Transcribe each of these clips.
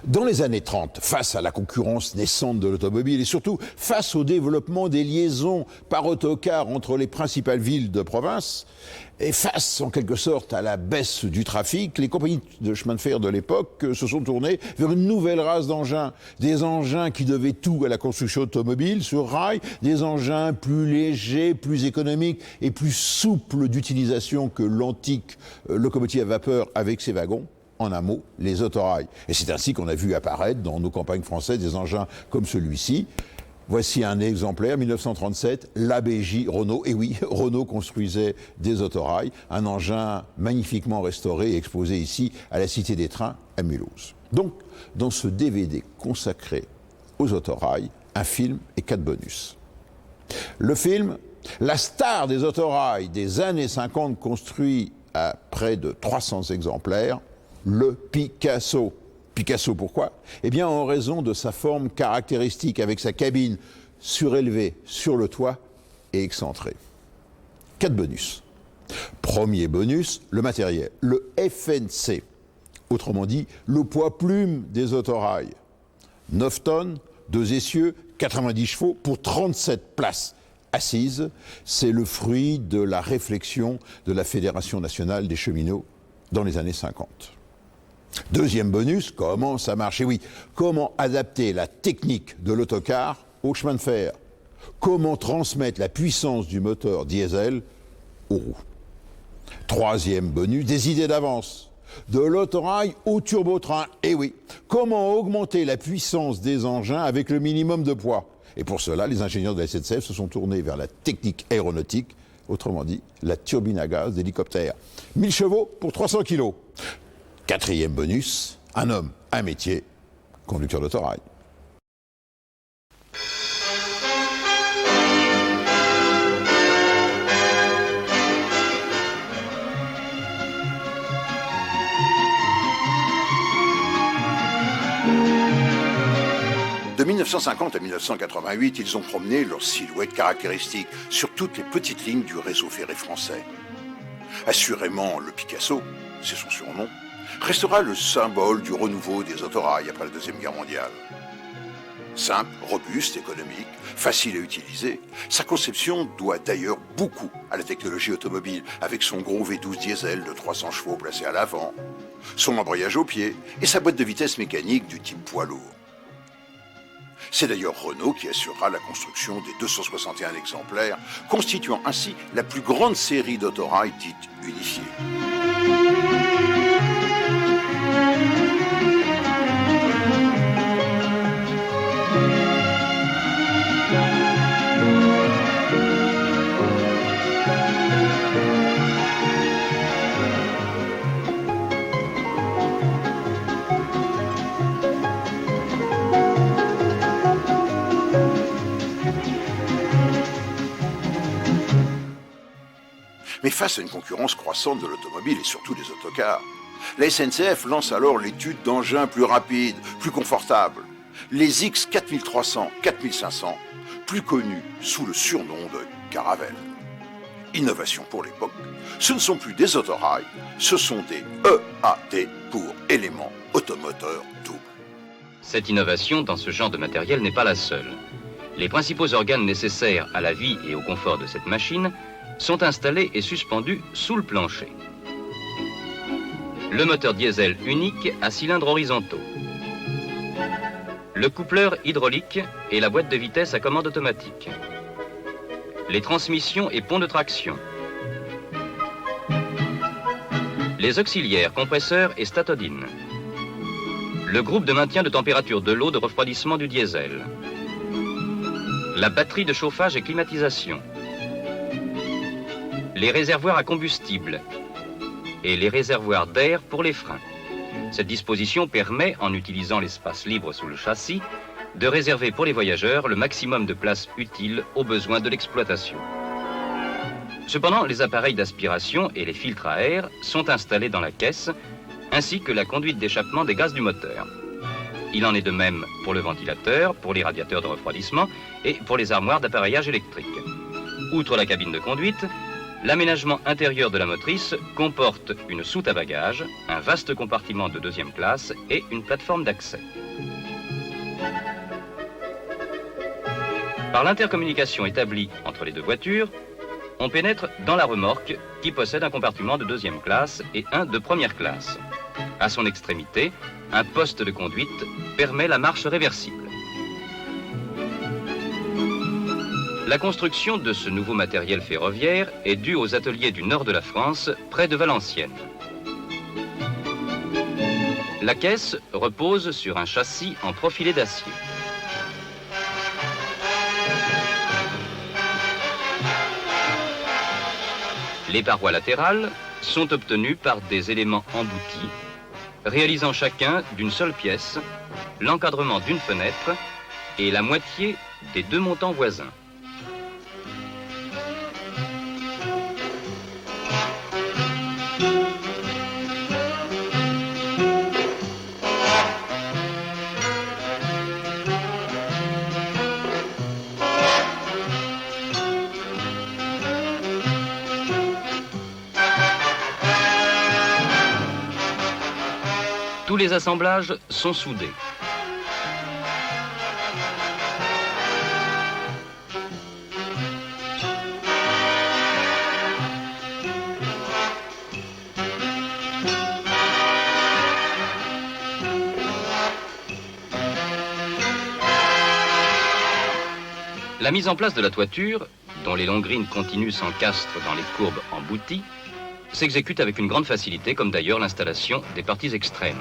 Dans les années 30, face à la concurrence naissante de l'automobile et surtout face au développement des liaisons par autocar entre les principales villes de province, et face en quelque sorte à la baisse du trafic, les compagnies de chemin de fer de l'époque se sont tournées vers une nouvelle race d'engins. Des engins qui devaient tout à la construction automobile sur rail, des engins plus légers, plus économiques et plus souples d'utilisation que l'antique locomotive à vapeur avec ses wagons. En un mot, les autorails. Et c'est ainsi qu'on a vu apparaître dans nos campagnes françaises des engins comme celui-ci. Voici un exemplaire, 1937, l'ABJ Renault. Et oui, Renault construisait des autorails, un engin magnifiquement restauré et exposé ici à la Cité des Trains à Mulhouse. Donc, dans ce DVD consacré aux autorails, un film et 4 bonus. Le film, la star des autorails des années 50, construit à près de 300 exemplaires, le Picasso. Picasso, pourquoi? Eh bien, en raison de sa forme caractéristique, avec sa cabine surélevée sur le toit et excentrée. 4 bonus. Premier bonus, le matériel, le FNC. Autrement dit, le poids plume des autorails. 9 tonnes, 2 essieux, 90 chevaux pour 37 places assises. C'est le fruit de la réflexion de la Fédération nationale des cheminots dans les années 50. Deuxième bonus, comment ça marche? Et oui, comment adapter la technique de l'autocar au chemin de fer? Comment transmettre la puissance du moteur diesel aux roues? Troisième bonus, des idées d'avance. De l'autorail au turbotrain. Et oui, comment augmenter la puissance des engins avec le minimum de poids? Et pour cela, les ingénieurs de la SNCF se sont tournés vers la technique aéronautique, autrement dit, la turbine à gaz d'hélicoptère. 1000 chevaux pour 300 kilos. Quatrième bonus, un homme, un métier, conducteur d'autorail. De 1950 à 1988, ils ont promené leur silhouette caractéristique sur toutes les petites lignes du réseau ferré français. Assurément, le Picasso, c'est son surnom, restera le symbole du renouveau des autorails après la Deuxième Guerre mondiale. Simple, robuste, économique, facile à utiliser, sa conception doit d'ailleurs beaucoup à la technologie automobile, avec son gros V12 diesel de 300 chevaux placé à l'avant, son embrayage au pied et sa boîte de vitesse mécanique du type poids lourd. C'est d'ailleurs Renault qui assurera la construction des 261 exemplaires, constituant ainsi la plus grande série d'autorails dites unifiées. Mais face à une concurrence croissante de l'automobile et surtout des autocars, la SNCF lance alors l'étude d'engins plus rapides, plus confortables, les X 4300, 4500, plus connus sous le surnom de Caravelle. Innovation pour l'époque, ce ne sont plus des autorails, ce sont des EAD pour éléments automoteurs doubles. Cette innovation dans ce genre de matériel n'est pas la seule. Les principaux organes nécessaires à la vie et au confort de cette machine sont installés et suspendus sous le plancher. Le moteur diesel unique à cylindres horizontaux. Le coupleur hydraulique et la boîte de vitesse à commande automatique. Les transmissions et ponts de traction. Les auxiliaires, compresseurs et statodines. Le groupe de maintien de température de l'eau de refroidissement du diesel. La batterie de chauffage et climatisation. Les réservoirs à combustible et les réservoirs d'air pour les freins. Cette disposition permet, en utilisant l'espace libre sous le châssis, de réserver pour les voyageurs le maximum de place utile aux besoins de l'exploitation. Cependant, les appareils d'aspiration et les filtres à air sont installés dans la caisse, ainsi que la conduite d'échappement des gaz du moteur. Il en est de même pour le ventilateur, pour les radiateurs de refroidissement et pour les armoires d'appareillage électrique. Outre la cabine de conduite, L'aménagement intérieur de la motrice comporte une soute à bagages, un vaste compartiment de deuxième classe et une plateforme d'accès. Par l'intercommunication établie entre les deux voitures, on pénètre dans la remorque qui possède un compartiment de deuxième classe et un de première classe. À son extrémité, un poste de conduite permet la marche réversible. La construction de ce nouveau matériel ferroviaire est due aux ateliers du nord de la France, près de Valenciennes. La caisse repose sur un châssis en profilé d'acier. Les parois latérales sont obtenues par des éléments emboutis, réalisant chacun d'une seule pièce l'encadrement d'une fenêtre et la moitié des deux montants voisins. Tous les assemblages sont soudés. La mise en place de la toiture, dont les longrines continues s'encastrent dans les courbes embouties, s'exécute avec une grande facilité, comme d'ailleurs l'installation des parties extrêmes.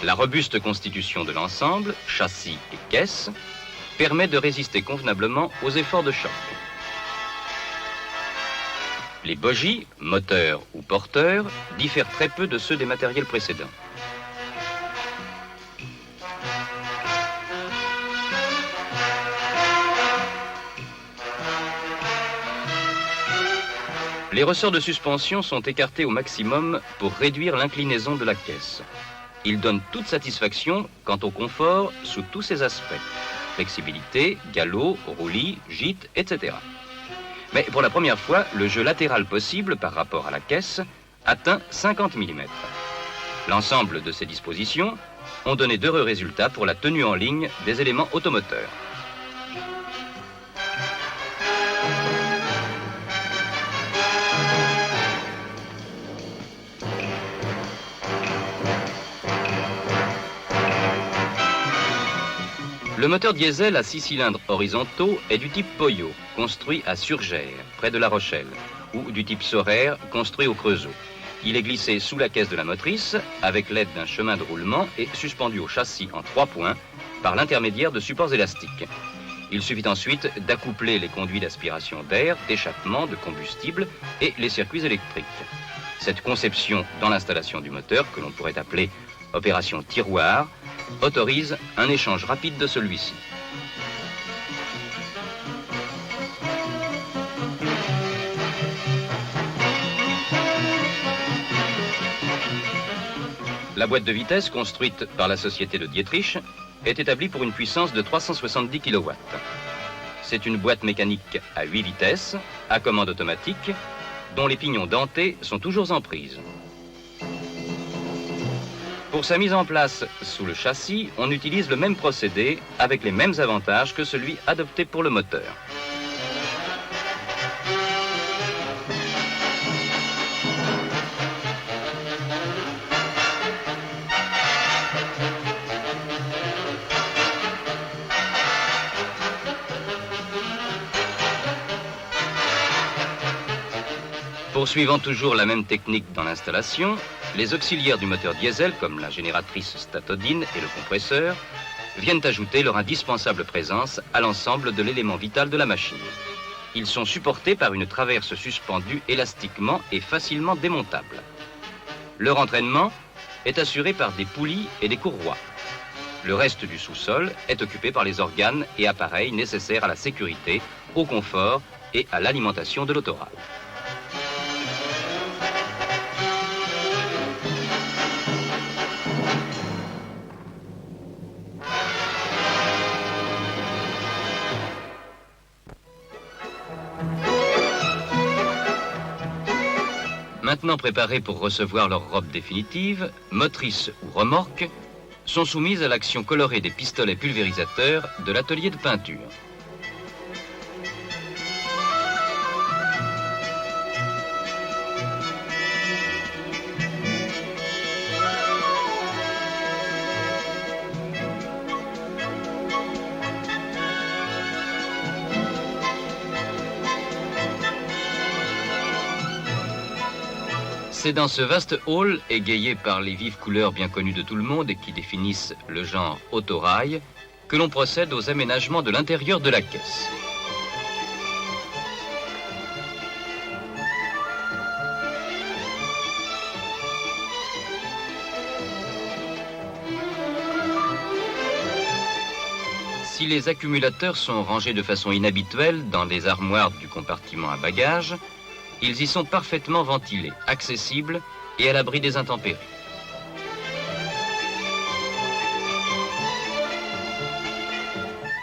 La robuste constitution de l'ensemble, châssis et caisse, permet de résister convenablement aux efforts de choc. Les bogies, moteurs ou porteurs, diffèrent très peu de ceux des matériels précédents. Les ressorts de suspension sont écartés au maximum pour réduire l'inclinaison de la caisse. Ils donnent toute satisfaction quant au confort sous tous ses aspects. Flexibilité, galop, roulis, gîte, etc. Mais pour la première fois, le jeu latéral possible par rapport à la caisse atteint 50 mm. L'ensemble de ces dispositions ont donné d'heureux résultats pour la tenue en ligne des éléments automoteurs. Le moteur diesel à 6 cylindres horizontaux est du type Poyot, construit à Surgères, près de La Rochelle, ou du type Soraire, construit au Creusot. Il est glissé sous la caisse de la motrice avec l'aide d'un chemin de roulement et suspendu au châssis en 3 points par l'intermédiaire de supports élastiques. Il suffit ensuite d'accoupler les conduits d'aspiration d'air, d'échappement, de combustible et les circuits électriques. Cette conception dans l'installation du moteur, que l'on pourrait appeler opération tiroir, autorise un échange rapide de celui-ci. La boîte de vitesse construite par la société de Dietrich est établie pour une puissance de 370 kW. C'est une boîte mécanique à 8 vitesses, à commande automatique, dont les pignons dentés sont toujours en prise. Pour sa mise en place sous le châssis, on utilise le même procédé avec les mêmes avantages que celui adopté pour le moteur. Poursuivant toujours la même technique dans l'installation, les auxiliaires du moteur diesel, comme la génératrice statodine et le compresseur, viennent ajouter leur indispensable présence à l'ensemble de l'élément vital de la machine. Ils sont supportés par une traverse suspendue élastiquement et facilement démontable. Leur entraînement est assuré par des poulies et des courroies. Le reste du sous-sol est occupé par les organes et appareils nécessaires à la sécurité, au confort et à l'alimentation de l'autorail. maintenant préparées pour recevoir leur robe définitive, motrice ou remorque, sont soumises à l'action colorée des pistolets pulvérisateurs de l'atelier de peinture. C'est dans ce vaste hall, égayé par les vives couleurs bien connues de tout le monde et qui définissent le genre autorail, que l'on procède aux aménagements de l'intérieur de la caisse. Si les accumulateurs sont rangés de façon inhabituelle dans les armoires du compartiment à bagages, ils y sont parfaitement ventilés, accessibles et à l'abri des intempéries.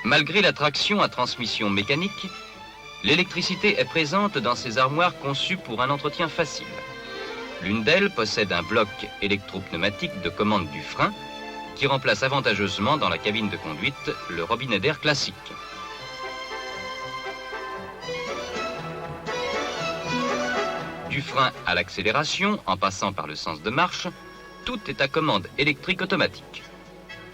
Malgré la traction à transmission mécanique, l'électricité est présente dans ces armoires conçues pour un entretien facile. L'une d'elles possède un bloc électropneumatique de commande du frein qui remplace avantageusement dans la cabine de conduite le robinet d'air classique. Du frein à l'accélération, en passant par le sens de marche, tout est à commande électrique automatique.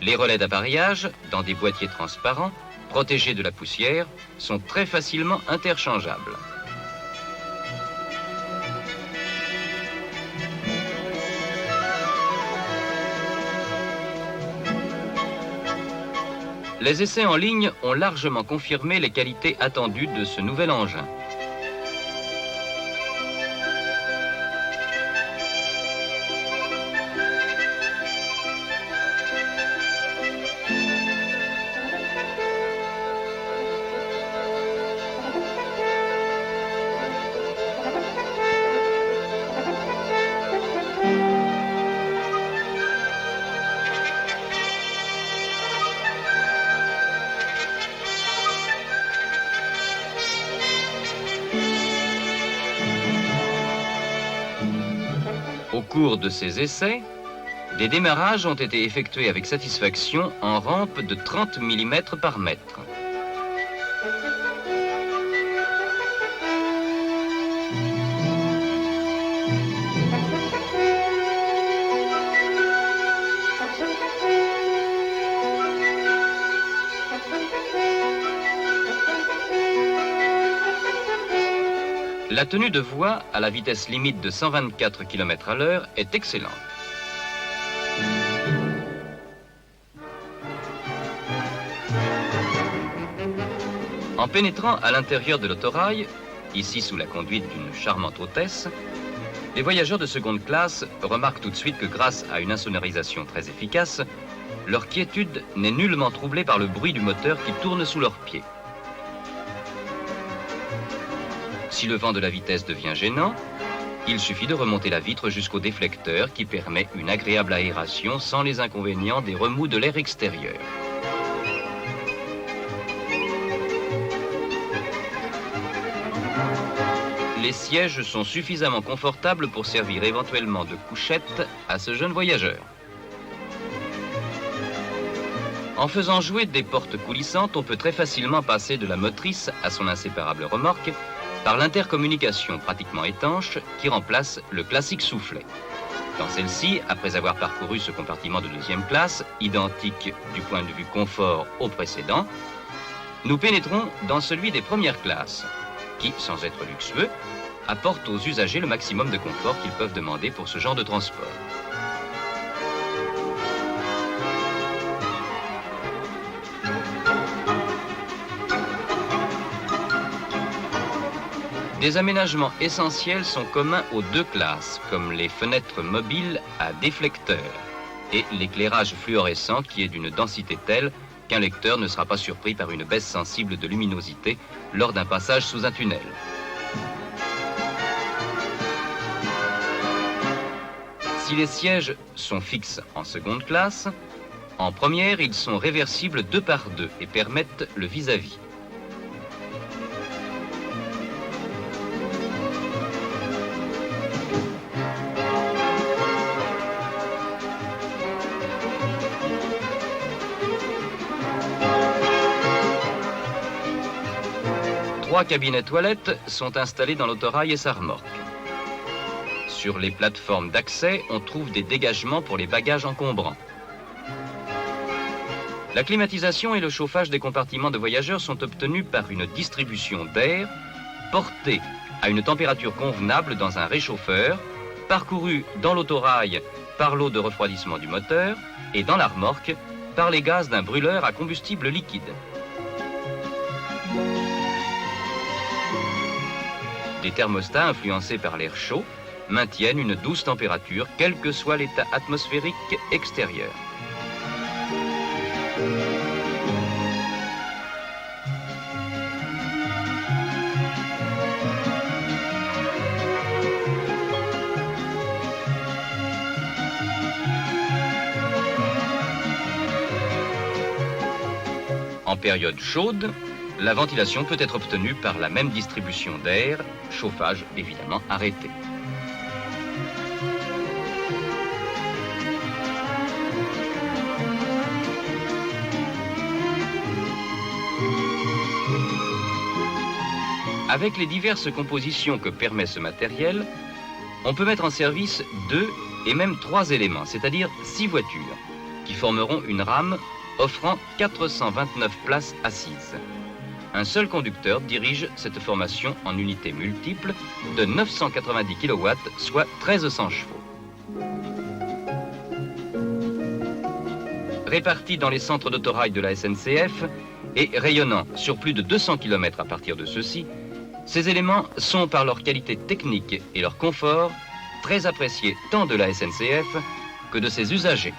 Les relais d'appareillage, dans des boîtiers transparents, protégés de la poussière, sont très facilement interchangeables. Les essais en ligne ont largement confirmé les qualités attendues de ce nouvel engin. Au cours de ces essais, des démarrages ont été effectués avec satisfaction en rampe de 30 mm par mètre. La tenue de voie à la vitesse limite de 124 km à l'heure est excellente. En pénétrant à l'intérieur de l'autorail, ici sous la conduite d'une charmante hôtesse, les voyageurs de seconde classe remarquent tout de suite que grâce à une insonorisation très efficace, leur quiétude n'est nullement troublée par le bruit du moteur qui tourne sous leurs pieds. Si le vent de la vitesse devient gênant, il suffit de remonter la vitre jusqu'au déflecteur qui permet une agréable aération sans les inconvénients des remous de l'air extérieur. Les sièges sont suffisamment confortables pour servir éventuellement de couchette à ce jeune voyageur. En faisant jouer des portes coulissantes, on peut très facilement passer de la motrice à son inséparable remorque par l'intercommunication pratiquement étanche qui remplace le classique soufflet. Dans celle-ci, après avoir parcouru ce compartiment de deuxième classe, identique du point de vue confort au précédent, nous pénétrons dans celui des premières classes, qui, sans être luxueux, apporte aux usagers le maximum de confort qu'ils peuvent demander pour ce genre de transport. Des aménagements essentiels sont communs aux deux classes, comme les fenêtres mobiles à déflecteurs et l'éclairage fluorescent qui est d'une densité telle qu'un lecteur ne sera pas surpris par une baisse sensible de luminosité lors d'un passage sous un tunnel. Si les sièges sont fixes en seconde classe, en première, ils sont réversibles 2 par 2 et permettent le vis-à-vis. 3 cabinets toilettes sont installés dans l'autorail et sa remorque. Sur les plateformes d'accès, on trouve des dégagements pour les bagages encombrants. La climatisation et le chauffage des compartiments de voyageurs sont obtenus par une distribution d'air portée à une température convenable dans un réchauffeur, parcouru dans l'autorail par l'eau de refroidissement du moteur et dans la remorque par les gaz d'un brûleur à combustible liquide. Des thermostats influencés par l'air chaud maintiennent une douce température, quel que soit l'état atmosphérique extérieur. En période chaude, la ventilation peut être obtenue par la même distribution d'air, chauffage évidemment arrêté. Avec les diverses compositions que permet ce matériel, on peut mettre en service 2 et même 3 éléments, c'est-à-dire 6 voitures, qui formeront une rame offrant 429 places assises. Un seul conducteur dirige cette formation en unités multiples de 990 kW, soit 1300 chevaux. Répartis dans les centres d'autorail de la SNCF et rayonnant sur plus de 200 km à partir de ceux-ci, ces éléments sont par leur qualité technique et leur confort très appréciés tant de la SNCF que de ses usagers.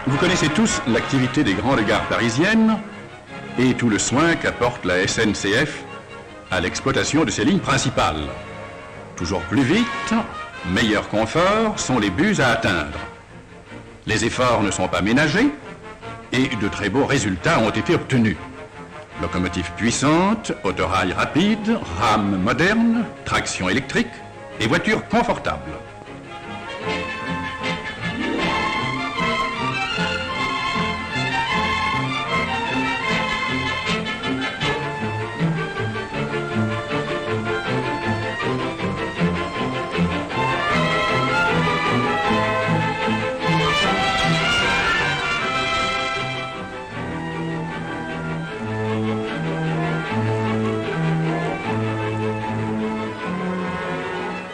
Vous connaissez tous l'activité des grandes gares parisiennes et tout le soin qu'apporte la SNCF à l'exploitation de ses lignes principales. Toujours plus vite, meilleur confort sont les buts à atteindre. Les efforts ne sont pas ménagés et de très beaux résultats ont été obtenus. Locomotives puissantes, autorail rapide, rames modernes, traction électrique et voitures confortables.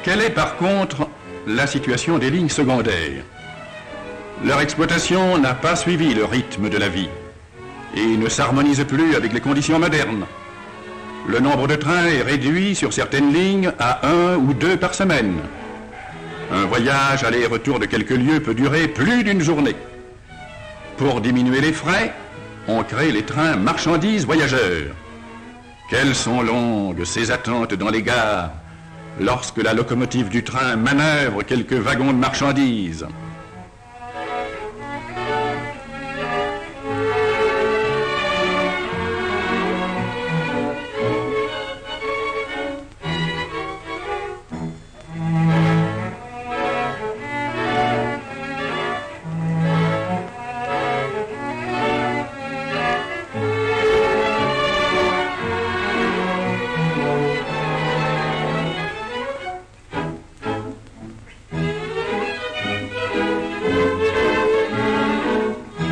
Quelle est par contre la situation des lignes secondaires? Leur exploitation n'a pas suivi le rythme de la vie et ne s'harmonise plus avec les conditions modernes. Le nombre de trains est réduit sur certaines lignes à 1 ou 2 par semaine. Un voyage aller-retour de quelques lieues peut durer plus d'une journée. Pour diminuer les frais, on crée les trains marchandises voyageurs. Quelles sont longues ces attentes dans les gares lorsque la locomotive du train manœuvre quelques wagons de marchandises.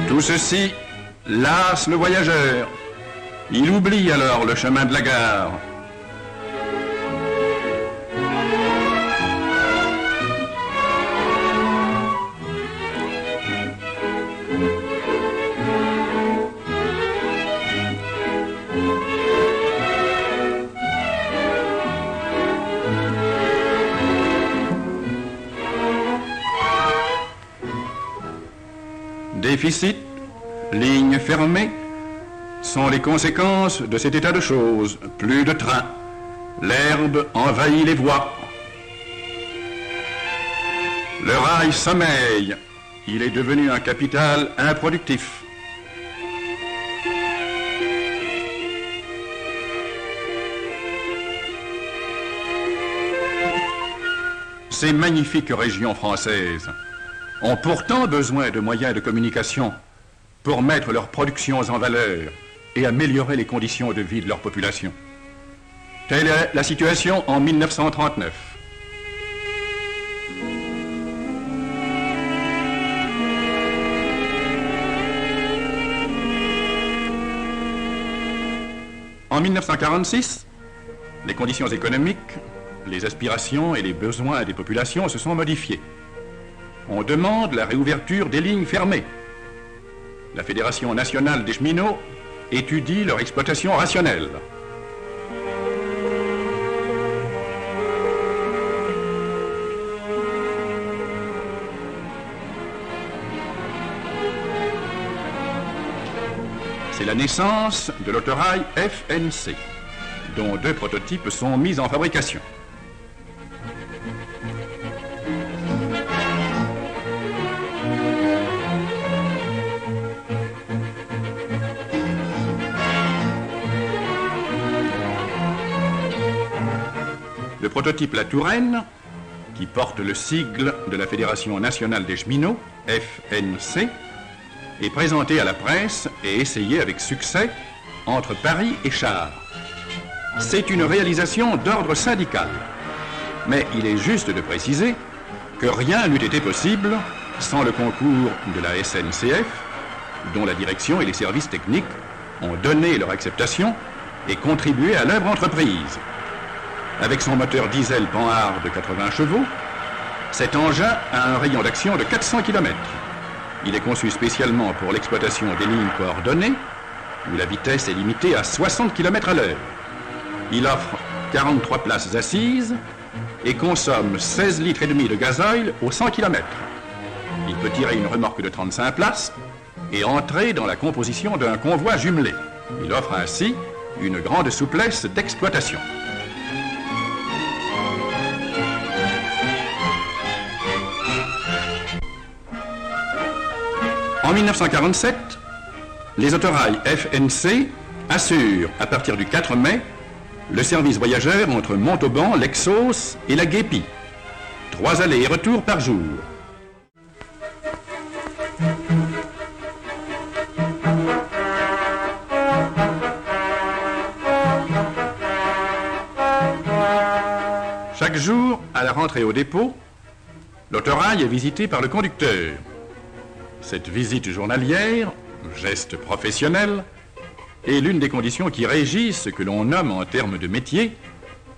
Tout ceci lasse le voyageur. Il oublie alors le chemin de la gare. Déficit, lignes fermées, sont les conséquences de cet état de choses. Plus de trains. L'herbe envahit les voies. Le rail sommeille. Il est devenu un capital improductif. Ces magnifiques régions françaises ont pourtant besoin de moyens de communication pour mettre leurs productions en valeur et améliorer les conditions de vie de leur population. Telle est la situation en 1939. En 1946, les conditions économiques, les aspirations et les besoins des populations se sont modifiés. On demande la réouverture des lignes fermées. La Fédération nationale des cheminots étudie leur exploitation rationnelle. C'est la naissance de l'autorail FNC, dont 2 prototypes sont mis en fabrication. Le prototype La Touraine, qui porte le sigle de la Fédération nationale des cheminots, FNC, est présenté à la presse et essayé avec succès entre Paris et Chartres. C'est une réalisation d'ordre syndical, mais il est juste de préciser que rien n'eût été possible sans le concours de la SNCF, dont la direction et les services techniques ont donné leur acceptation et contribué à l'œuvre entreprise. Avec son moteur diesel Panhard de 80 chevaux, cet engin a un rayon d'action de 400 km. Il est conçu spécialement pour l'exploitation des lignes coordonnées, où la vitesse est limitée à 60 km à l'heure. Il offre 43 places assises et consomme 16 litres et demi de gasoil au 100 km. Il peut tirer une remorque de 35 places et entrer dans la composition d'un convoi jumelé. Il offre ainsi une grande souplesse d'exploitation. En 1947, les autorails FNC assurent, à partir du 4 mai, le service voyageur entre Montauban, l'Exos et la Guépie. 3 allers et retours par jour. Chaque jour, à la rentrée au dépôt, l'autorail est visité par le conducteur. Cette visite journalière, geste professionnel, est l'une des conditions qui régissent ce que l'on nomme en termes de métier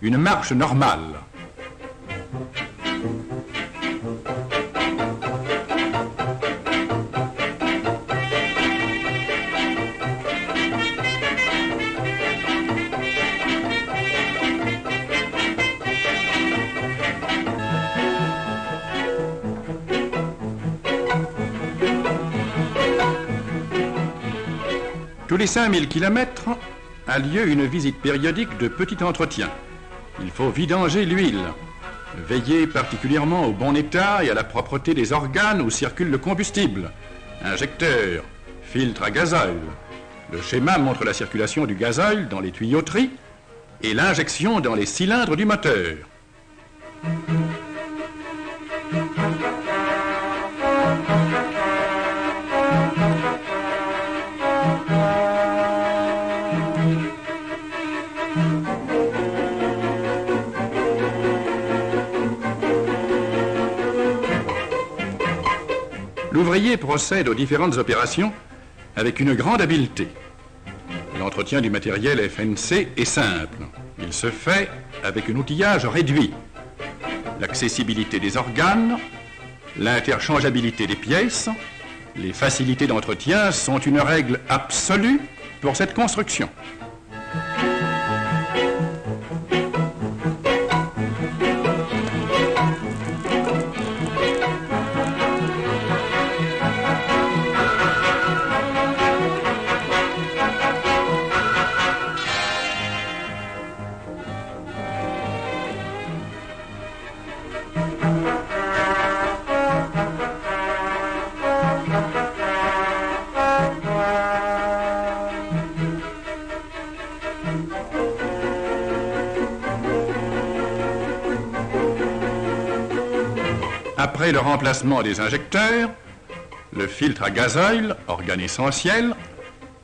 une marche normale. Tous les 5000 km a lieu une visite périodique de petit entretien. il faut vidanger l'huile. Veiller particulièrement au bon état et à la propreté des organes où circule le combustible. Injecteur, filtre à gazoil. Le schéma montre la circulation du gazoil dans les tuyauteries et l'injection dans les cylindres du moteur. L'ouvrier procède aux différentes opérations avec une grande habileté. L'entretien du matériel FNC est simple. Il se fait avec un outillage réduit. L'accessibilité des organes, l'interchangeabilité des pièces, les facilités d'entretien sont une règle absolue pour cette construction. Après le remplacement des injecteurs, le filtre à gazoil, organe essentiel,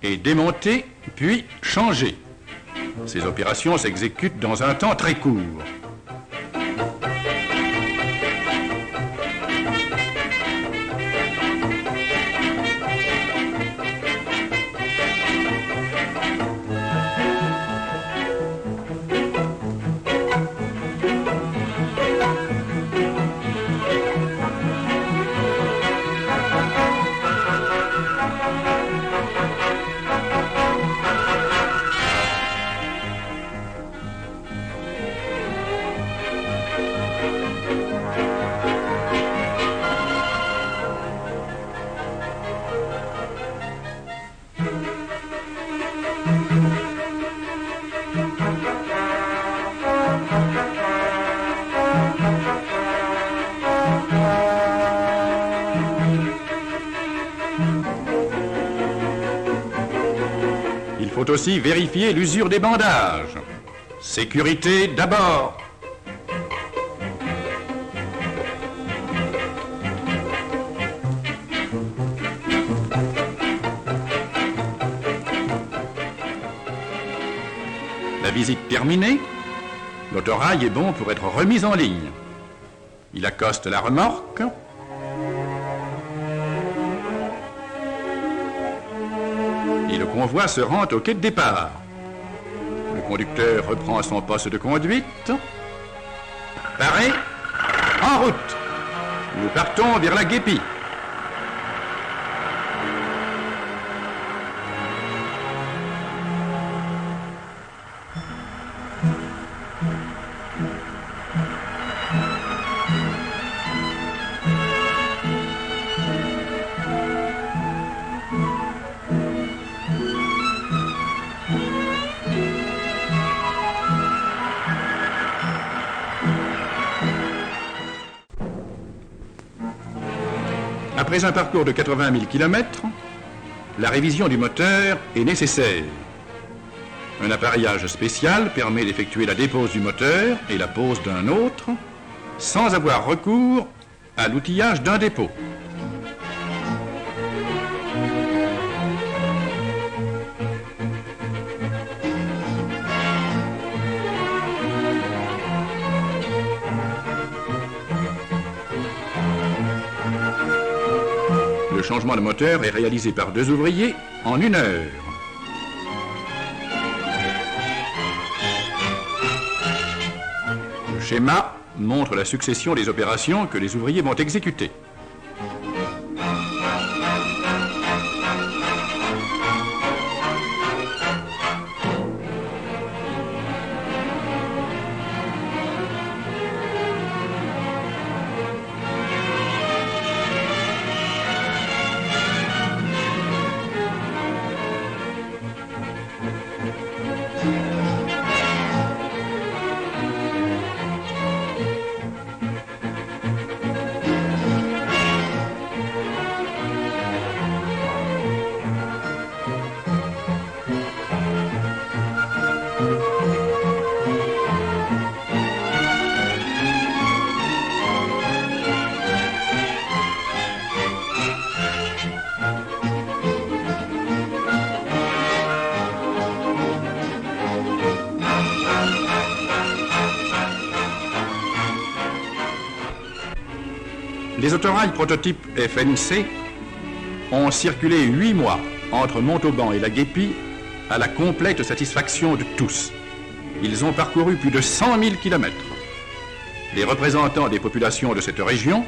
est démonté puis changé. Ces opérations s'exécutent dans un temps très court. Il faut aussi vérifier l'usure des bandages. Sécurité d'abord. La visite terminée, l'autorail est bon pour être remis en ligne. Il accoste la remorque. Et le convoi se rend au quai de départ. Le conducteur reprend son poste de conduite. Paré, en route. Nous partons vers la guépie. Après un parcours de 80 000 km, la révision du moteur est nécessaire. Un appareillage spécial permet d'effectuer la dépose du moteur et la pose d'un autre sans avoir recours à l'outillage d'un dépôt. Le changement de moteur est réalisé par 2 ouvriers en 1 heure. Le schéma montre la succession des opérations que les ouvriers vont exécuter. Les autorails prototype FNC ont circulé 8 mois entre Montauban et la Guépie à la complète satisfaction de tous. Ils ont parcouru plus de 100 000 kilomètres. Les représentants des populations de cette région,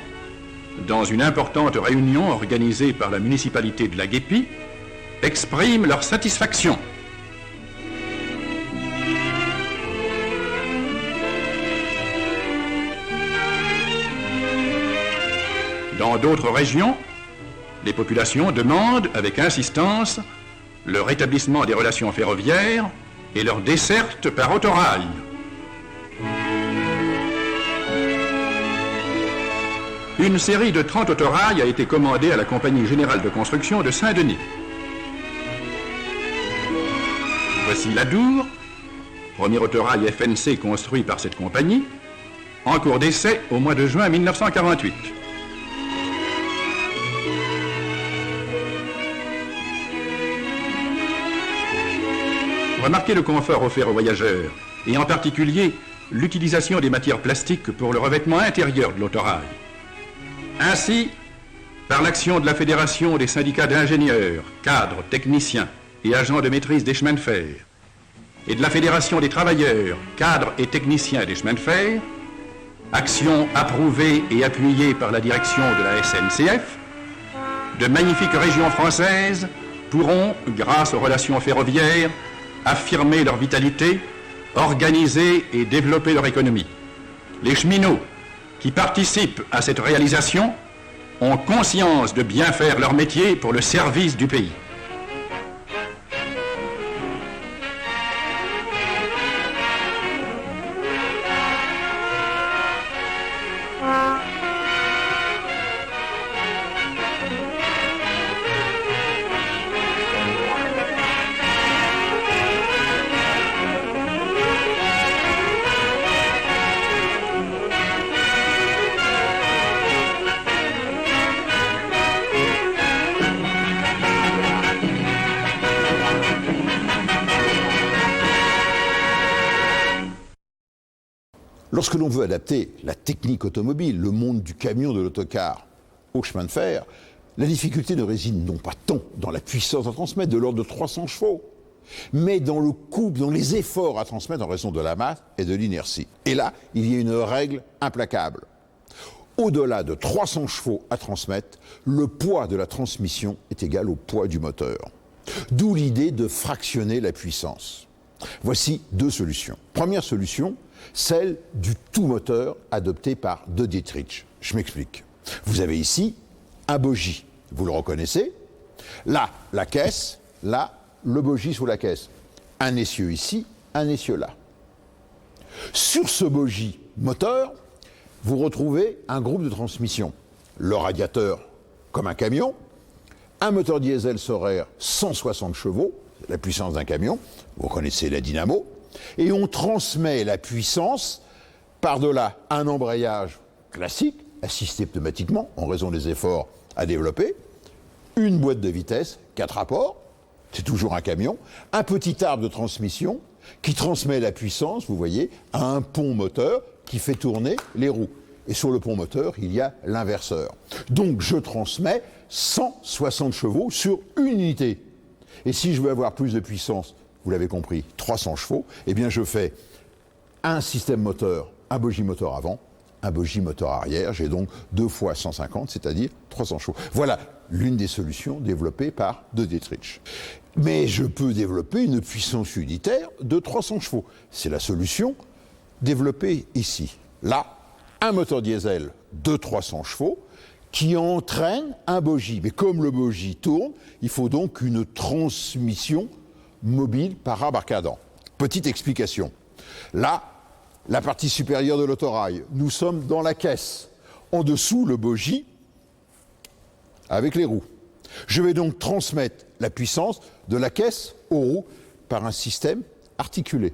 dans une importante réunion organisée par la municipalité de la Guépie, expriment leur satisfaction. Dans d'autres régions, les populations demandent avec insistance le rétablissement des relations ferroviaires et leur desserte par autorail. Une série de 30 autorails a été commandée à la Compagnie Générale de Construction de Saint-Denis. Voici l'Adour, premier autorail FNC construit par cette compagnie, en cours d'essai au mois de juin 1948. Remarquez le confort offert aux voyageurs, et en particulier l'utilisation des matières plastiques pour le revêtement intérieur de l'autorail. Ainsi, par l'action de la Fédération des syndicats d'ingénieurs, cadres, techniciens et agents de maîtrise des chemins de fer, et de la Fédération des travailleurs, cadres et techniciens des chemins de fer, action approuvée et appuyée par la direction de la SNCF, de magnifiques régions françaises pourront, grâce aux relations ferroviaires, affirmer leur vitalité, organiser et développer leur économie. Les cheminots qui participent à cette réalisation ont conscience de bien faire leur métier pour le service du pays. Lorsque l'on veut adapter la technique automobile, le monde du camion, de l'autocar, au chemin de fer, la difficulté ne réside non pas tant dans la puissance à transmettre, de l'ordre de 300 chevaux, mais dans le coût, dans les efforts à transmettre en raison de la masse et de l'inertie. Et là, il y a une règle implacable. Au-delà de 300 chevaux à transmettre, le poids de la transmission est égal au poids du moteur. D'où l'idée de fractionner la puissance. Voici deux solutions. Première solution, celle du tout-moteur adoptée par De Dietrich. Je m'explique. Vous avez ici un bogie, vous le reconnaissez. Là, la caisse, là, le bogie sous la caisse. Un essieu ici, un essieu là. Sur ce bogie moteur, vous retrouvez un groupe de transmission. Le radiateur, comme un camion, un moteur diesel Sorair 160 chevaux, la puissance d'un camion, vous connaissez la dynamo, et on transmet la puissance par-delà un embrayage classique, assisté pneumatiquement en raison des efforts à développer, une boîte de vitesse, 4 rapports, c'est toujours un camion, un petit arbre de transmission qui transmet la puissance, vous voyez, à un pont moteur qui fait tourner les roues. Et sur le pont moteur, il y a l'inverseur. Donc je transmets 160 chevaux sur une unité. Et si je veux avoir plus de puissance, vous l'avez compris, 300 chevaux, eh bien je fais un système moteur, un bogie moteur avant, un bogie moteur arrière. J'ai donc 2 fois 150, c'est-à-dire 300 chevaux. Voilà l'une des solutions développées par De Dietrich. Mais je peux développer une puissance unitaire de 300 chevaux. C'est la solution développée ici. Là, un moteur diesel de 300 chevaux qui entraîne un bogie. Mais comme le bogie tourne, il faut donc une transmission mobile par arbre arcadant. Petite explication. Là, la partie supérieure de l'autorail, nous sommes dans la caisse. En dessous, le bogie avec les roues. Je vais donc transmettre la puissance de la caisse aux roues par un système articulé.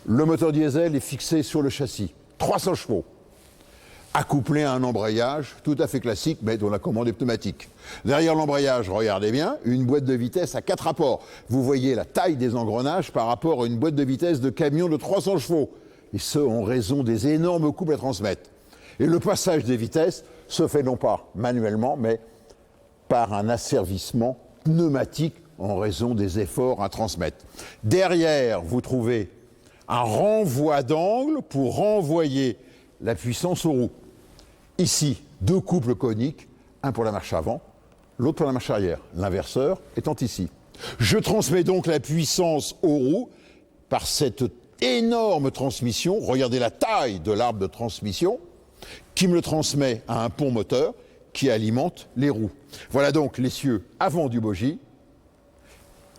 Le moteur diesel est fixé sur le châssis, 300 chevaux, accouplé à un embrayage tout à fait classique, mais dont la commande est pneumatique. Derrière l'embrayage, regardez bien, une boîte de vitesse à 4 rapports. Vous voyez la taille des engrenages par rapport à une boîte de vitesse de camion de 300 chevaux. Et ce, en raison des énormes couples à transmettre. Et le passage des vitesses se fait non pas manuellement, mais par un asservissement pneumatique en raison des efforts à transmettre. Derrière, vous trouvez un renvoi d'angle pour renvoyer la puissance aux roues. Ici, 2 couples coniques, un pour la marche avant, l'autre pour la marche arrière, l'inverseur étant ici. Je transmets donc la puissance aux roues par cette énorme transmission, regardez la taille de l'arbre de transmission, qui me le transmet à un pont moteur qui alimente les roues. Voilà donc l'essieu avant du bogie,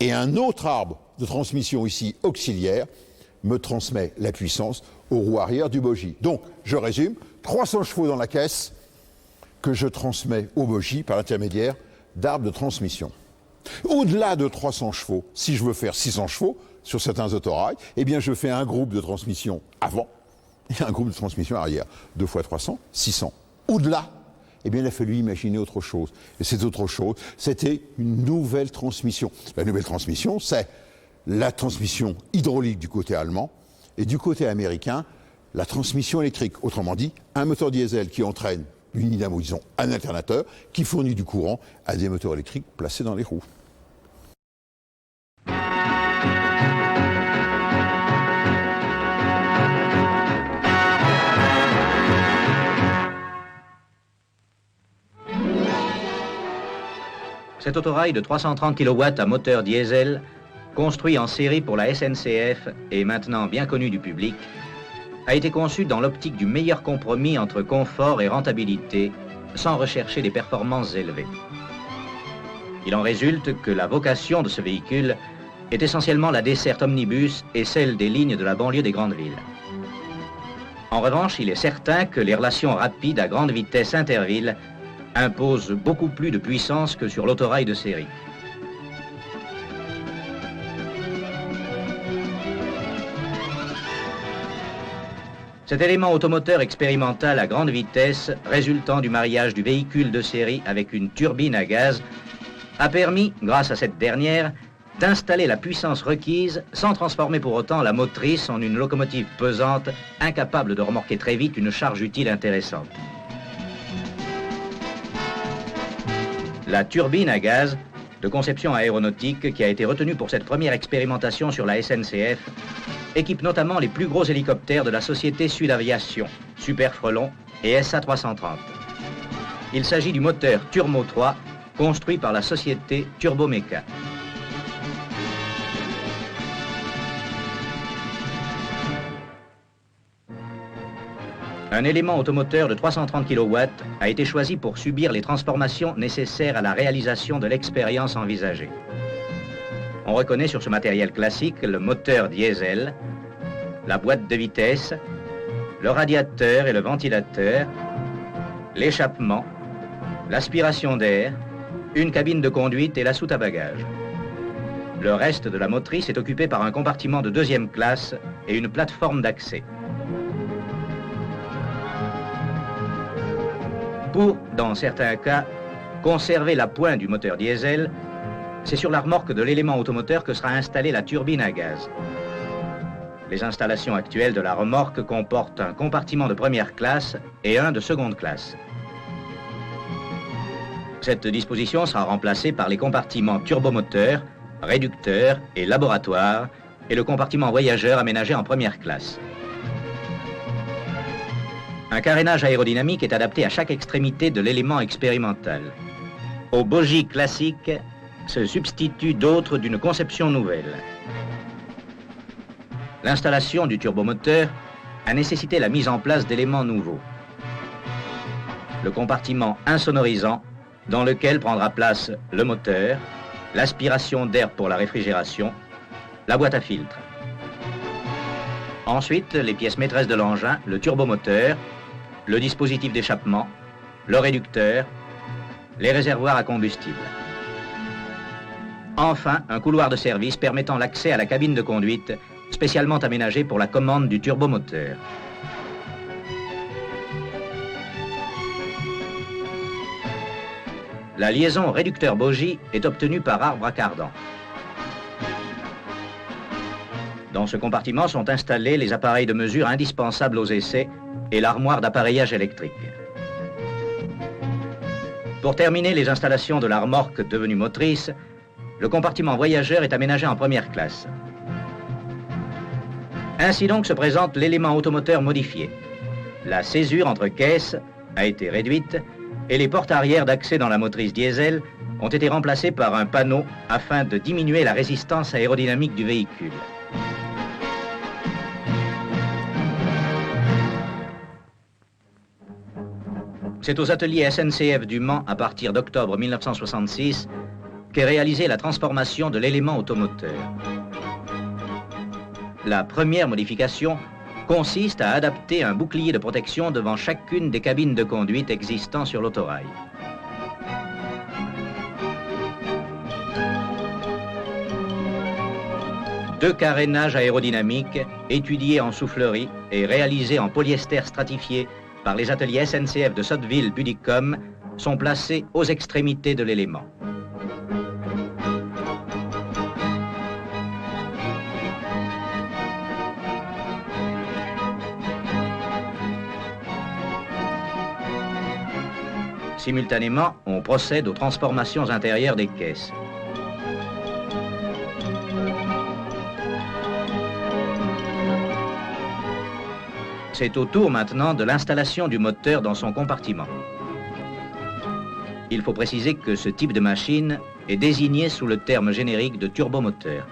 et un autre arbre de transmission ici auxiliaire me transmet la puissance aux roues arrière du bogie. Donc, je résume, 300 chevaux dans la caisse que je transmets au bogie par l'intermédiaire d'arbres de transmission. Au-delà de 300 chevaux, si je veux faire 600 chevaux sur certains autorails, eh bien je fais un groupe de transmission avant et un groupe de transmission arrière. 2 fois 300, 600. Au-delà, eh bien il a fallu imaginer autre chose. Et cette autre chose, c'était une nouvelle transmission. La nouvelle transmission, c'est la transmission hydraulique du côté allemand et du côté américain, la transmission électrique. Autrement dit, un moteur diesel qui entraîne une dynamo, disons un alternateur, qui fournit du courant à des moteurs électriques placés dans les roues. Cet autorail de 330 kW à moteur diesel, construit en série pour la SNCF et maintenant bien connu du public, a été conçu dans l'optique du meilleur compromis entre confort et rentabilité, sans rechercher des performances élevées. Il en résulte que la vocation de ce véhicule est essentiellement la desserte omnibus et celle des lignes de la banlieue des grandes villes. En revanche, il est certain que les relations rapides à grande vitesse interville imposent beaucoup plus de puissance que sur l'autorail de série. Cet élément automoteur expérimental à grande vitesse, résultant du mariage du véhicule de série avec une turbine à gaz, a permis, grâce à cette dernière, d'installer la puissance requise sans transformer pour autant la motrice en une locomotive pesante, incapable de remorquer très vite une charge utile intéressante. La turbine à gaz, de conception aéronautique qui a été retenue pour cette première expérimentation sur la SNCF, équipe notamment les plus gros hélicoptères de la société Sud Aviation, Super Frelon et SA 330. Il s'agit du moteur Turbo 3, construit par la société Turbomeca. Un élément automoteur de 330 kW a été choisi pour subir les transformations nécessaires à la réalisation de l'expérience envisagée. On reconnaît sur ce matériel classique le moteur diesel, la boîte de vitesse, le radiateur et le ventilateur, l'échappement, l'aspiration d'air, une cabine de conduite et la soute à bagages. Le reste de la motrice est occupé par un compartiment de 2e classe et une plateforme d'accès. Pour, dans certains cas, conserver la pointe du moteur diesel, c'est sur la remorque de l'élément automoteur que sera installée la turbine à gaz. Les installations actuelles de la remorque comportent un compartiment de 1re classe et un de 2e classe. Cette disposition sera remplacée par les compartiments turbomoteur, réducteur et laboratoire et le compartiment voyageur aménagé en 1re classe. Un carénage aérodynamique est adapté à chaque extrémité de l'élément expérimental. Aux bogies classiques se substituent d'autres d'une conception nouvelle. L'installation du turbomoteur a nécessité la mise en place d'éléments nouveaux. Le compartiment insonorisant, dans lequel prendra place le moteur, l'aspiration d'air pour la réfrigération, la boîte à filtre. Ensuite, les pièces maîtresses de l'engin, le turbomoteur, le dispositif d'échappement, le réducteur, les réservoirs à combustible. Enfin, un couloir de service permettant l'accès à la cabine de conduite, spécialement aménagée pour la commande du turbomoteur. La liaison réducteur-bogie est obtenue par arbre à cardan. Dans ce compartiment sont installés les appareils de mesure indispensables aux essais et l'armoire d'appareillage électrique. Pour terminer les installations de la remorque devenue motrice, le compartiment voyageur est aménagé en première classe. Ainsi donc se présente l'élément automoteur modifié. La césure entre caisses a été réduite et les portes arrière d'accès dans la motrice diesel ont été remplacées par un panneau afin de diminuer la résistance aérodynamique du véhicule. C'est aux ateliers SNCF du Mans, à partir d'octobre 1966, qu'est réalisée la transformation de l'élément automoteur. La première modification consiste à adapter un bouclier de protection devant chacune des cabines de conduite existant sur l'autorail. Deux carénages aérodynamiques, étudiés en soufflerie et réalisés en polyester stratifié par les ateliers SNCF de Sotteville-Budicom, sont placés aux extrémités de l'élément. Simultanément, on procède aux transformations intérieures des caisses. C'est au tour maintenant de l'installation du moteur dans son compartiment. Il faut préciser que ce type de machine est désigné sous le terme générique de turbomoteur.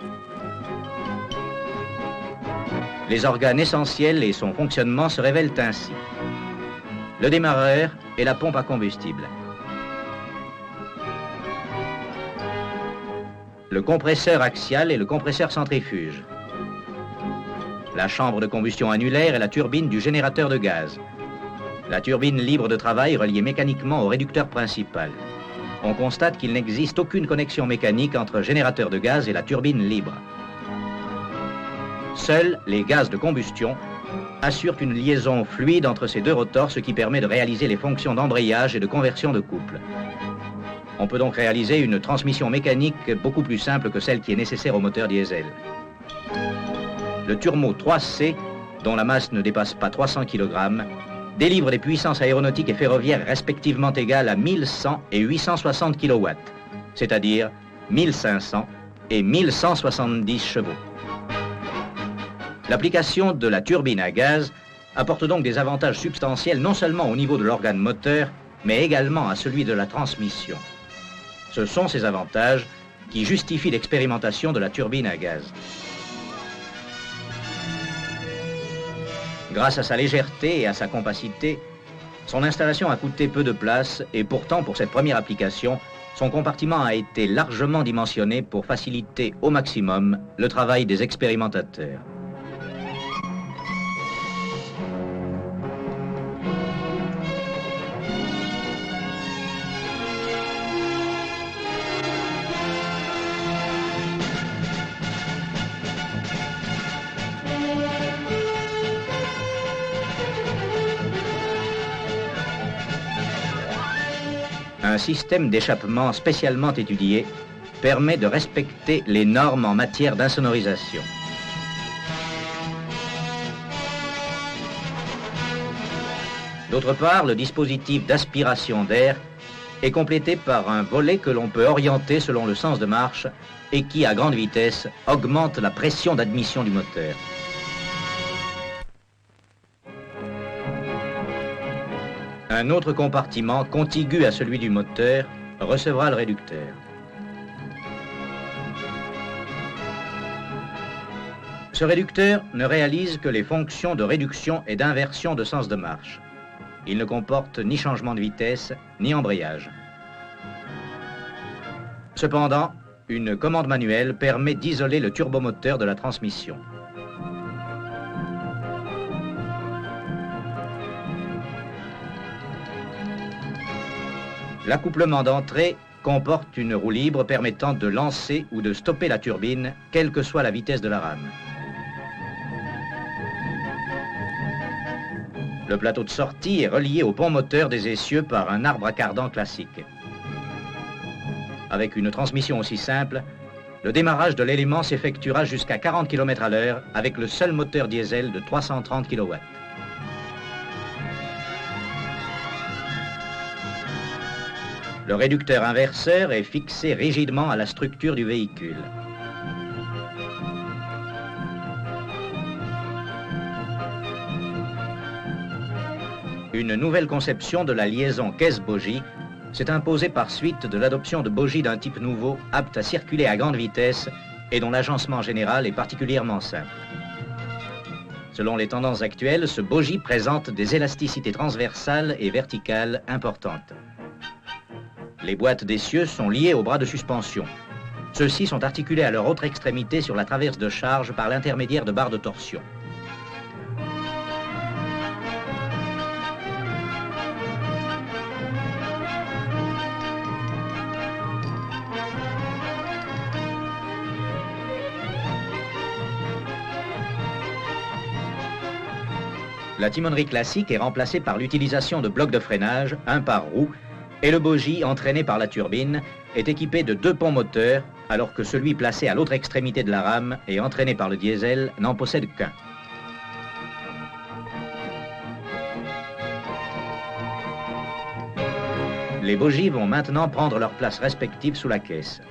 Les organes essentiels et son fonctionnement se révèlent ainsi. Le démarreur et la pompe à combustible. Le compresseur axial et le compresseur centrifuge. La chambre de combustion annulaire et la turbine du générateur de gaz. La turbine libre de travail reliée mécaniquement au réducteur principal. On constate qu'il n'existe aucune connexion mécanique entre générateur de gaz et la turbine libre. Seuls les gaz de combustion assurent une liaison fluide entre ces deux rotors, ce qui permet de réaliser les fonctions d'embrayage et de conversion de couple. On peut donc réaliser une transmission mécanique beaucoup plus simple que celle qui est nécessaire au moteur diesel. Le Turmo 3C, dont la masse ne dépasse pas 300 kg, délivre des puissances aéronautiques et ferroviaires respectivement égales à 1100 et 860 kW, c'est-à-dire 1500 et 1170 chevaux. L'application de la turbine à gaz apporte donc des avantages substantiels non seulement au niveau de l'organe moteur, mais également à celui de la transmission. Ce sont ces avantages qui justifient l'expérimentation de la turbine à gaz. Grâce à sa légèreté et à sa compacité, son installation a coûté peu de place et pourtant, pour cette première application, son compartiment a été largement dimensionné pour faciliter au maximum le travail des expérimentateurs. Un système d'échappement spécialement étudié permet de respecter les normes en matière d'insonorisation. D'autre part, le dispositif d'aspiration d'air est complété par un volet que l'on peut orienter selon le sens de marche et qui, à grande vitesse, augmente la pression d'admission du moteur. Un autre compartiment, contigu à celui du moteur, recevra le réducteur. Ce réducteur ne réalise que les fonctions de réduction et d'inversion de sens de marche. Il ne comporte ni changement de vitesse, ni embrayage. Cependant, une commande manuelle permet d'isoler le turbomoteur de la transmission. L'accouplement d'entrée comporte une roue libre permettant de lancer ou de stopper la turbine, quelle que soit la vitesse de la rame. Le plateau de sortie est relié au pont moteur des essieux par un arbre à cardan classique. Avec une transmission aussi simple, le démarrage de l'élément s'effectuera jusqu'à 40 km à l'heure avec le seul moteur diesel de 330 kW. Le réducteur inverseur est fixé rigidement à la structure du véhicule. Une nouvelle conception de la liaison caisse-bogie s'est imposée par suite de l'adoption de bogies d'un type nouveau, aptes à circuler à grande vitesse et dont l'agencement général est particulièrement simple. Selon les tendances actuelles, ce bogie présente des élasticités transversales et verticales importantes. Les boîtes d'essieux sont liées aux bras de suspension. Ceux-ci sont articulés à leur autre extrémité sur la traverse de charge par l'intermédiaire de barres de torsion. La timonerie classique est remplacée par l'utilisation de blocs de freinage, un par roue, et le bogie, entraîné par la turbine, est équipé de 2 ponts moteurs, alors que celui placé à l'autre extrémité de la rame et entraîné par le diesel n'en possède qu'un. Les bogies vont maintenant prendre leur place respective sous la caisse.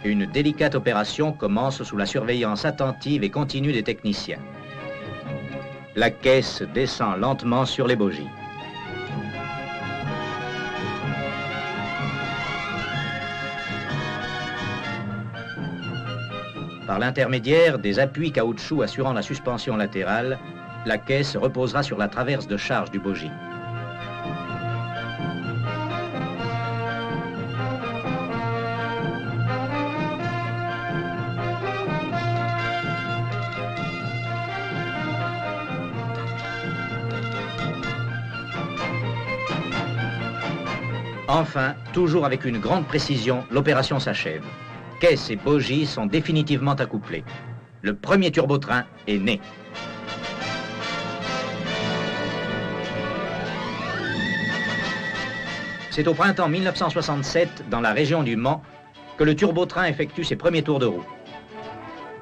Une délicate opération commence sous la surveillance attentive et continue des techniciens. La caisse descend lentement sur les bogies. Par l'intermédiaire des appuis caoutchouc assurant la suspension latérale, la caisse reposera sur la traverse de charge du bogie. Enfin, toujours avec une grande précision, l'opération s'achève. Caisse et bogie sont définitivement accouplés. Le premier turbotrain est né. C'est au printemps 1967, dans la région du Mans, que le turbotrain effectue ses premiers tours de roue.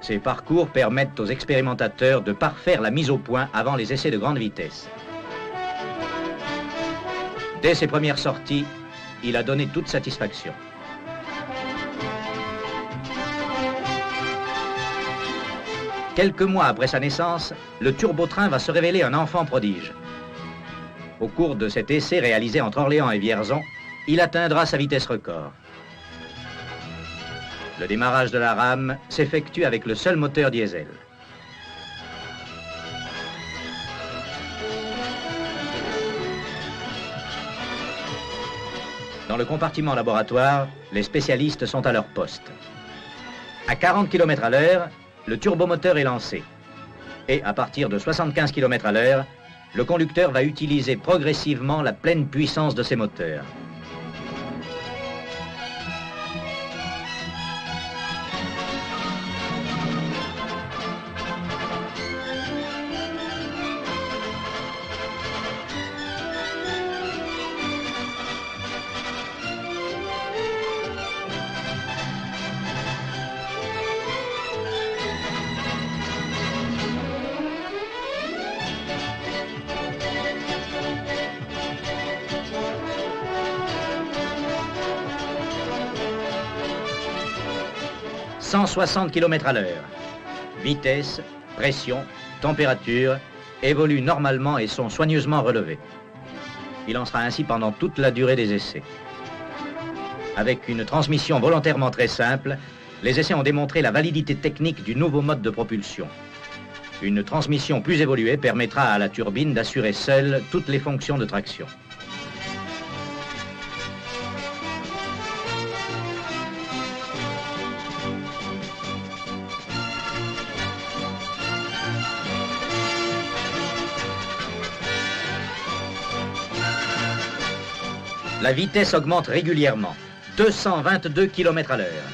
Ces parcours permettent aux expérimentateurs de parfaire la mise au point avant les essais de grande vitesse. Dès ses premières sorties, il a donné toute satisfaction. Quelques mois après sa naissance, le turbotrain va se révéler un enfant prodige. Au cours de cet essai réalisé entre Orléans et Vierzon, il atteindra sa vitesse record. Le démarrage de la rame s'effectue avec le seul moteur diesel. Dans le compartiment laboratoire, les spécialistes sont à leur poste. À 40 km à l'heure, le turbomoteur est lancé. Et à partir de 75 km à l'heure, le conducteur va utiliser progressivement la pleine puissance de ses moteurs. « 160 km à l'heure. Vitesse, pression, température évoluent normalement et sont soigneusement relevés. Il en sera ainsi pendant toute la durée des essais. Avec une transmission volontairement très simple, les essais ont démontré la validité technique du nouveau mode de propulsion. Une transmission plus évoluée permettra à la turbine d'assurer seule toutes les fonctions de traction. La vitesse augmente régulièrement, 222 km à l'heure.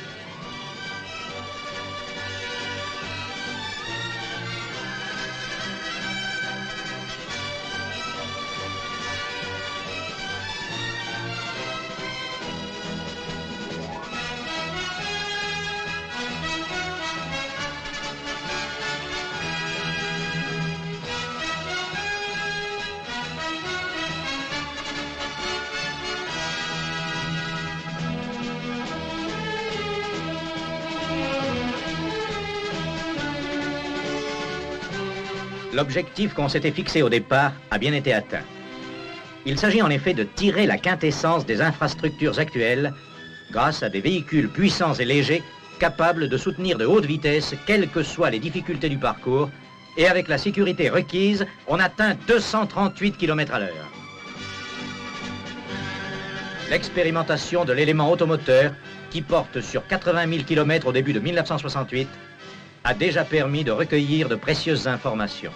L'objectif qu'on s'était fixé au départ a bien été atteint. Il s'agit en effet de tirer la quintessence des infrastructures actuelles grâce à des véhicules puissants et légers capables de soutenir de hautes vitesses, quelles que soient les difficultés du parcours, et avec la sécurité requise, on atteint 238 km à l'heure. L'expérimentation de l'élément automoteur, qui porte sur 80 000 km au début de 1968, a déjà permis de recueillir de précieuses informations.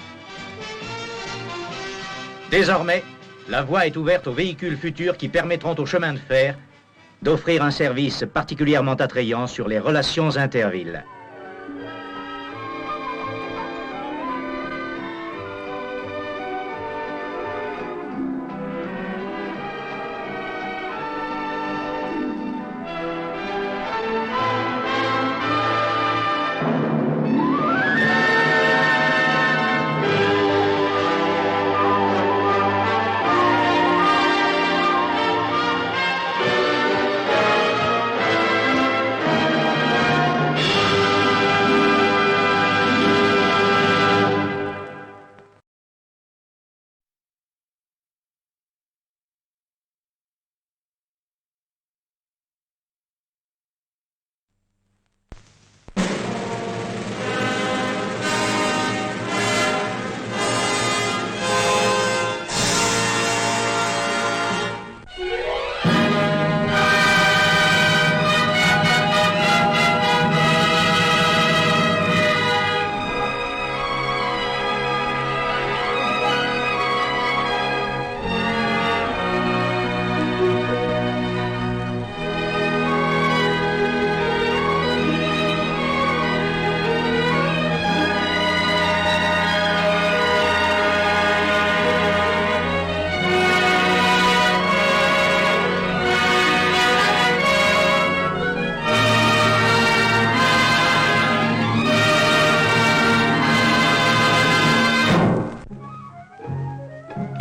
Désormais, la voie est ouverte aux véhicules futurs qui permettront aux chemins de fer d'offrir un service particulièrement attrayant sur les relations intervilles.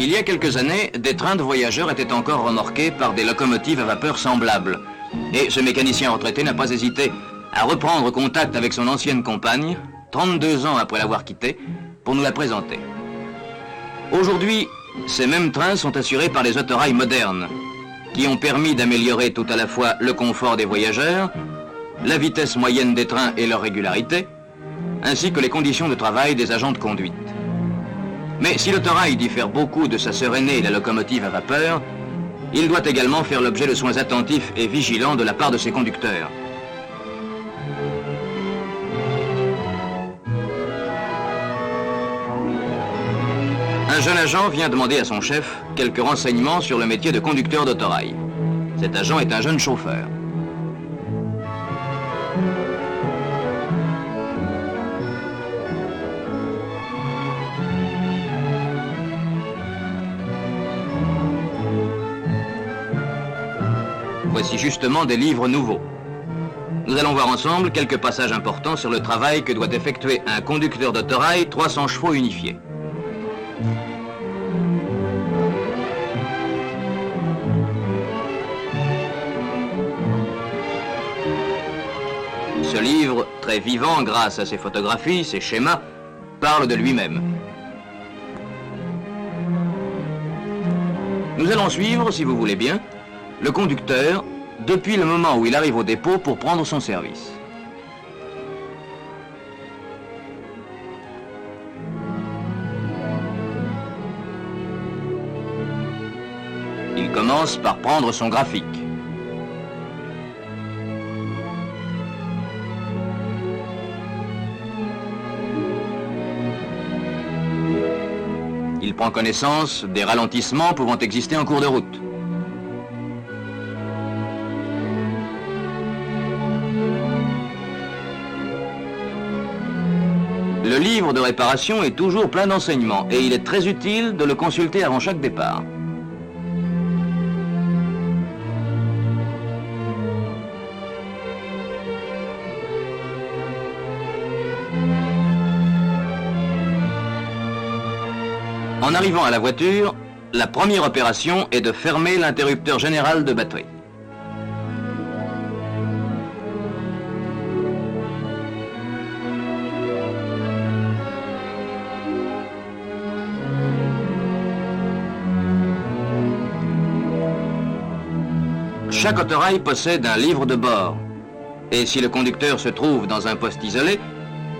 Il y a quelques années, des trains de voyageurs étaient encore remorqués par des locomotives à vapeur semblables. Et ce mécanicien retraité n'a pas hésité à reprendre contact avec son ancienne compagne, 32 ans après l'avoir quittée, pour nous la présenter. Aujourd'hui, ces mêmes trains sont assurés par des autorails modernes, qui ont permis d'améliorer tout à la fois le confort des voyageurs, la vitesse moyenne des trains et leur régularité, ainsi que les conditions de travail des agents de conduite. Mais si l'autorail diffère beaucoup de sa sœur aînée, la locomotive à vapeur, il doit également faire l'objet de soins attentifs et vigilants de la part de ses conducteurs. Un jeune agent vient demander à son chef quelques renseignements sur le métier de conducteur d'autorail. Cet agent est un jeune chauffeur. Voici justement des livres nouveaux. Nous allons voir ensemble quelques passages importants sur le travail que doit effectuer un conducteur d'autorail 300 chevaux unifiés. Ce livre, très vivant grâce à ses photographies, ses schémas, parle de lui-même. Nous allons suivre, si vous voulez bien, le conducteur depuis le moment où il arrive au dépôt pour prendre son service. Il commence par prendre son graphique. Il prend connaissance des ralentissements pouvant exister en cours de route. Le livre de réparation est toujours plein d'enseignements et il est très utile de le consulter avant chaque départ. En arrivant à la voiture, la première opération est de fermer l'interrupteur général de batterie. Chaque autorail possède un livre de bord. Et si le conducteur se trouve dans un poste isolé,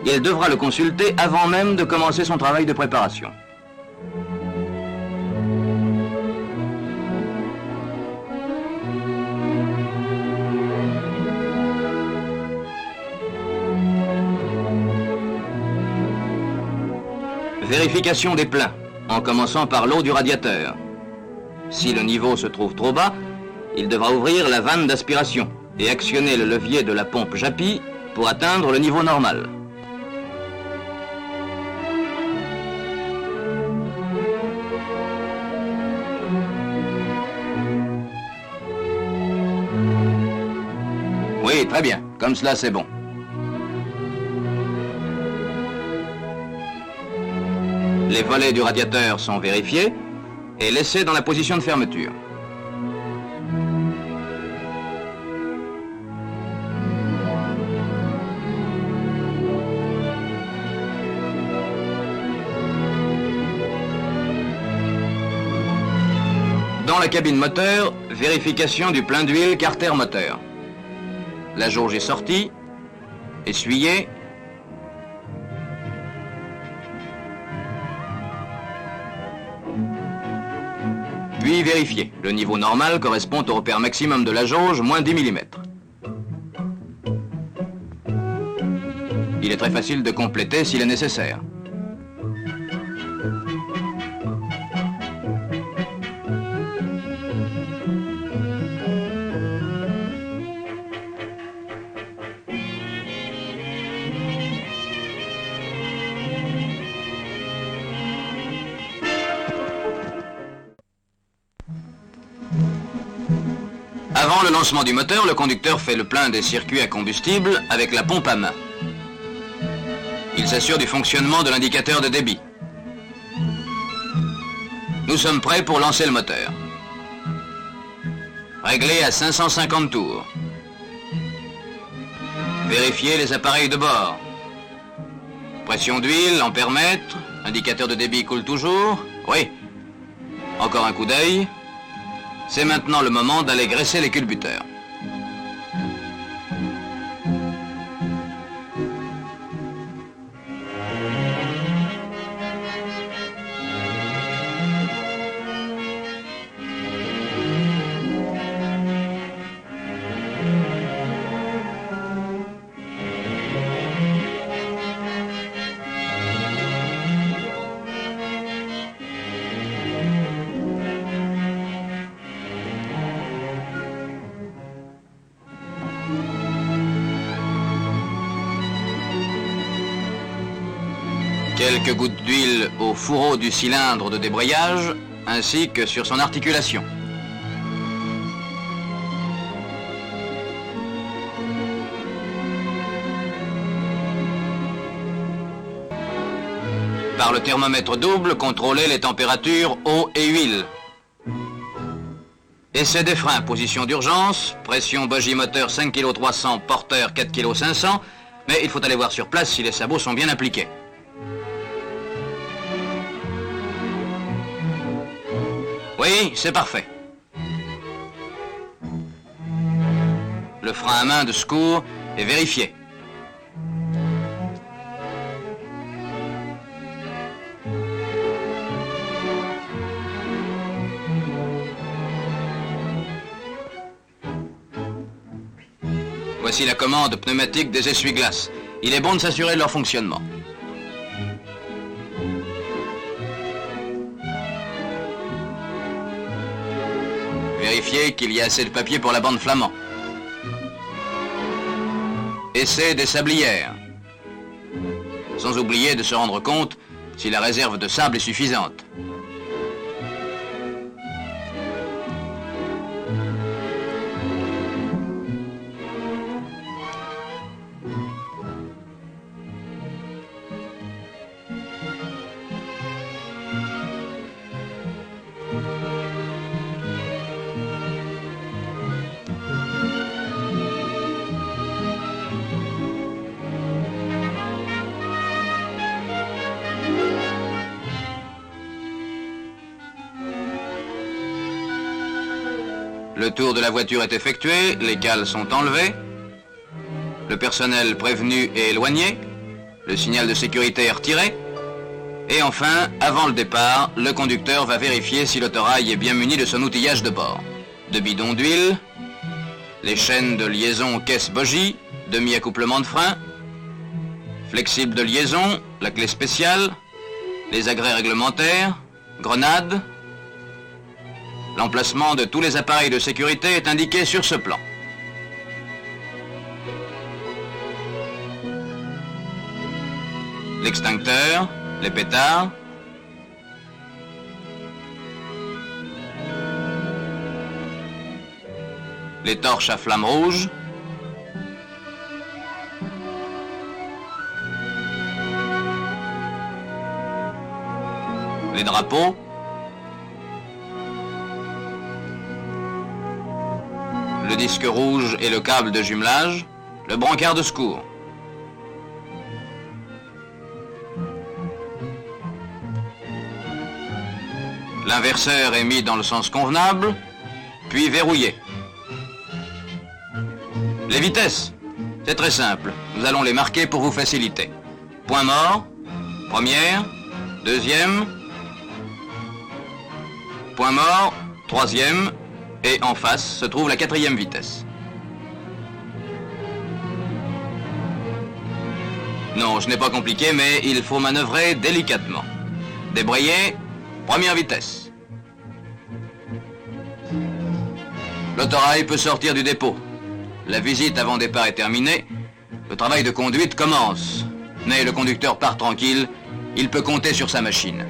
il devra le consulter avant même de commencer son travail de préparation. Vérification des pleins, en commençant par l'eau du radiateur. Si le niveau se trouve trop bas, il devra ouvrir la vanne d'aspiration et actionner le levier de la pompe JAPI pour atteindre le niveau normal. Oui, très bien. Comme cela, c'est bon. Les volets du radiateur sont vérifiés et laissés dans la position de fermeture. Dans la cabine moteur, vérification du plein d'huile carter moteur. La jauge est sortie, essuyée. Puis vérifier. Le niveau normal correspond au repère maximum de la jauge, moins 10 mm. Il est très facile de compléter s'il est nécessaire. Avant le lancement du moteur, le conducteur fait le plein des circuits à combustible avec la pompe à main. Il s'assure du fonctionnement de l'indicateur de débit. Nous sommes prêts pour lancer le moteur. Réglé à 550 tours. Vérifiez les appareils de bord. Pression d'huile, ampèremètre, indicateur de débit coule toujours. Oui. Encore un coup d'œil. C'est maintenant le moment d'aller graisser les culbuteurs. Quelques gouttes d'huile au fourreau du cylindre de débrayage, ainsi que sur son articulation. Par le thermomètre double, contrôlez les températures eau et huile. Essai des freins, position d'urgence, pression bogie moteur 5 kg 300, porteur 4 kg 500, mais il faut aller voir sur place si les sabots sont bien appliqués. Oui, c'est parfait. Le frein à main de secours est vérifié. Voici la commande pneumatique des essuie-glaces. Il est bon de s'assurer de leur fonctionnement. Vérifiez qu'il y a assez de papier pour la bande flamand. Essai des sablières. sans oublier de se rendre compte si la réserve de sable est suffisante. Le tour de la voiture est effectué, les cales sont enlevées, le personnel prévenu est éloigné, le signal de sécurité est retiré, et enfin, avant le départ, le conducteur va vérifier si l'autorail est bien muni de son outillage de bord. De bidons d'huile, les chaînes de liaison caisse-bogie, demi-accouplement de frein, flexible de liaison, la clé spéciale, les agrès réglementaires, grenades. L'emplacement de tous les appareils de sécurité est indiqué sur ce plan. L'extincteur, les pétards, les torches à flamme rouge, les drapeaux, le disque rouge et le câble de jumelage, le brancard de secours. L'inverseur est mis dans le sens convenable, puis verrouillé. Les vitesses, c'est très simple. Nous allons les marquer pour vous faciliter. Point mort, première, deuxième, point mort, troisième, et en face se trouve la quatrième vitesse. Non, je n'ai pas compliqué, mais il faut manœuvrer délicatement. Débrayer, première vitesse. L'autorail peut sortir du dépôt. La visite avant départ est terminée. Le travail de conduite commence. Mais le conducteur part tranquille. Il peut compter sur sa machine.